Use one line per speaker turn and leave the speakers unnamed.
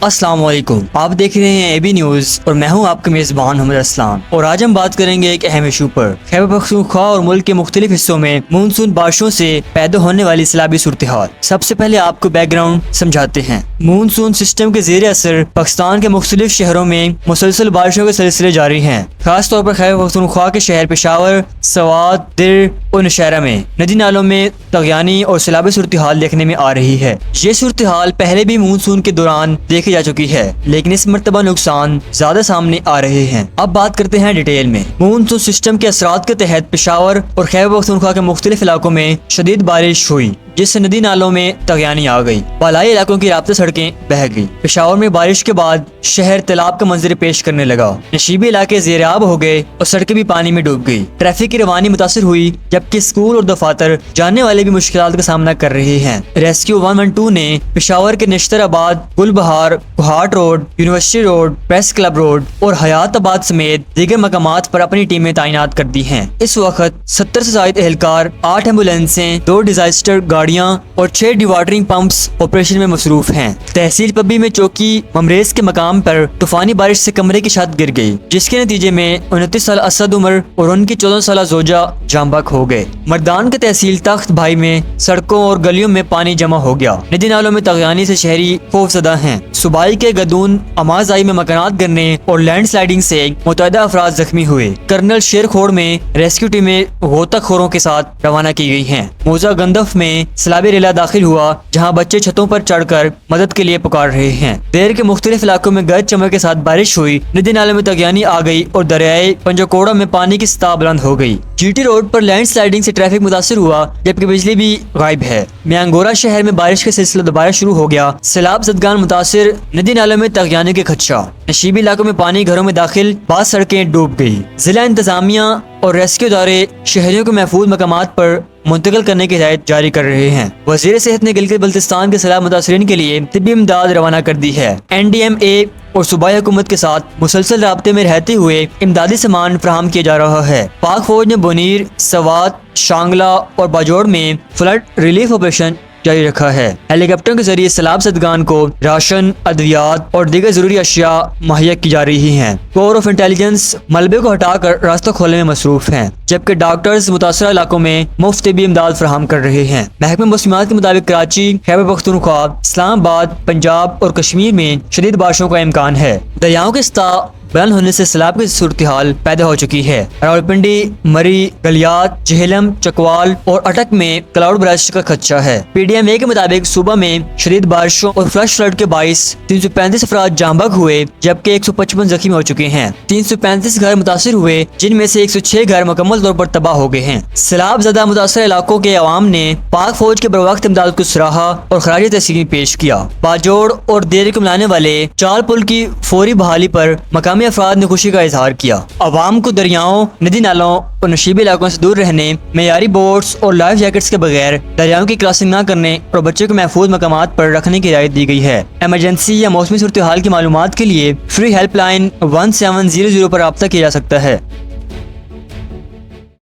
السلام علیکم، آپ دیکھ رہے ہیں اے بی نیوز اور میں ہوں آپ کا میزبان محمد اسلام، اور آج ہم بات کریں گے ایک اہم ایشو پر، خیبر پختونخوا اور ملک کے مختلف حصوں میں مونسون بارشوں سے پیدا ہونے والی سیلابی صورتحال۔ سب سے پہلے آپ کو بیک گراؤنڈ سمجھاتے ہیں۔ مونسون سسٹم کے زیر اثر پاکستان کے مختلف شہروں میں مسلسل بارشوں کے سلسلے جاری ہیں، خاص طور پر خیبر پختونخوا کے شہر پشاور، سوات، در اور نوشہرہ میں ندی نالوں میں طغیانی اور سیلابی صورتحال دیکھنے میں آ رہی ہے۔ یہ صورتحال پہلے بھی مونسون کے دوران دیکھی جا چکی ہے، لیکن اس مرتبہ نقصان زیادہ سامنے آ رہے ہیں۔ اب بات کرتے ہیں ڈیٹیل میں۔ مونسون سسٹم کے اثرات کے تحت پشاور اور خیبر پختونخوا کے مختلف علاقوں میں شدید بارش ہوئی، جس سے ندی نالوں میں طغیانی آ گئی، بالائی علاقوں کی رابطہ سڑکیں بہہ گئی۔ پشاور میں بارش کے بعد شہر تالاب کا منظر پیش کرنے لگا، نشیبی علاقے زیر آب ہو گئے اور سڑکیں بھی پانی میں ڈوب گئی۔ ٹریفک کی روانی متاثر ہوئی، جبکہ اسکول اور دفاتر جانے والے بھی مشکلات کا سامنا کر رہے ہیں۔ ریسکیو 112 نے پشاور کے Nishtarabad, Gulbahar, Kohat road, university road, press club road اور حیات آباد سمیت دیگر مقامات پر اپنی ٹیمیں تعینات کر دی ہیں۔ اس وقت 70 سے زائد اہلکار، 8 ایمبولینسیں، 2 ڈیزاسٹر گاڑیاں اور 6 ڈی واٹرنگ پمپس آپریشن میں مصروف ہیں۔ تحصیل پبی میں چوکی ممریز کے مقام پر طوفانی بارش سے کمرے کی چھت گر گئی، جس کے نتیجے میں 29 سالہ اسد عمر اور ان کی 14 سالہ زوجہ جاں بحق ہو گئے۔ مردان کے تحصیل تخت بھائی میں سڑکوں اور گلیوں میں پانی جمع ہو گیا، ندی نالوں میں طغیانی سے شہری خوفزدہ ہیں۔ صوبائی کے گدون امازائی میں مکانات گرنے اور لینڈ سلائیڈنگ سے متعدد افراد زخمی ہوئے۔ کرنل شیر کھوڑ میں ریسکیو ٹیمیں غوطہ خوروں کے ساتھ روانہ کی گئی ہیں۔ موزہ گندف میں سیلابی ریلا داخل ہوا، جہاں بچے چھتوں پر چڑھ کر مدد کے لیے پکار رہے ہیں۔ دیر کے مختلف علاقوں میں گرج چمک کے ساتھ بارش ہوئی، ندی نالوں میں طغیانی آ گئی اور دریائے پنجوکوڑا میں پانی کی سطح بلند ہو گئی۔ جی ٹی روڈ پر لینڈ سلائیڈنگ سے ٹریفک متاثر ہوا، جبکہ بجلی بھی غائب ہے۔ میانگورہ شہر میں بارش کا سلسلہ دوبارہ شروع ہو گیا، سیلاب زدگان متاثر، ندی نالوں میں طغیانی کے خدشہ، نشیبی علاقوں میں پانی گھروں میں داخل، بعض سڑکیں ڈوب گئی۔ ضلع انتظامیہ اور ریسکیو ادارے شہریوں کو محفوظ مقامات پر منتقل کرنے کی ہدایت جاری کر رہے ہیں۔ وزیر صحت نے گلگت بلتستان کے سیلاب متاثرین کے لیے طبی امداد روانہ کر دی ہے۔ این ڈی ایم اے اور صوبائی حکومت کے ساتھ مسلسل رابطے میں رہتے ہوئے امدادی سامان فراہم کیا جا رہا ہے۔ پاک فوج نے بونیر، سوات، شانگلہ اور باجوڑ میں فلڈ ریلیف آپریشن جاری رکھا ہے۔ ہیلی کاپٹروں کے ذریعے سیلاب زدگان کو راشن، ادویات اور دیگر ضروری اشیاء مہیا کی جا رہی ہیں۔ کور آف انٹیلیجنس ملبے کو ہٹا کر راستہ کھولنے میں مصروف ہیں، جبکہ ڈاکٹرز متاثرہ علاقوں میں مفت طبی امداد فراہم کر رہے ہیں۔ محکمہ موسمیات کے مطابق کراچی، خیبر پختونخوا، اسلام آباد، پنجاب اور کشمیر میں شدید بارشوں کا امکان ہے۔ دریاؤں کی سطح بلند ہونے سے سیلاب کی صورتحال پیدا ہو چکی ہے۔ راولپنڈی، مری، گلیات، جہلم، چکوال اور اٹک میں کلاؤڈ برسٹ کا خدشہ ہے۔ پی ڈی ایم اے کے مطابق صوبہ میں شدید بارشوں اور فلش فلڈ کے باعث 335 افراد جاں بحق ہوئے، جبکہ 155 زخمی ہو چکے ہیں۔ 335 گھر متاثر ہوئے، جن میں سے 106 گھر مکمل طور پر تباہ ہو گئے ہیں۔ سیلاب زدہ متاثرہ علاقوں کے عوام نے پاک فوج کے بروقت امداد کو سراہا اور خراج تحسین پیش کیا۔ باجوڑ اور دیر کو ملانے والے چال پل کی فوری بحالی پر مقامی افراد نے خوشی کا اظہار کیا۔ عوام کو دریاؤں، ندی نالوں اور نشیبی علاقوں سے دور رہنے، معیاری بوٹس اور لائف جیکٹس کے بغیر دریاؤں کی کراسنگ نہ کرنے اور بچوں کو محفوظ مقامات پر رکھنے کی ہدایت دی گئی ہے۔ ایمرجنسی یا موسمی صورتحال کی معلومات کے لیے فری ہیلپ لائن 1700 پر رابطہ کیا جا سکتا ہے۔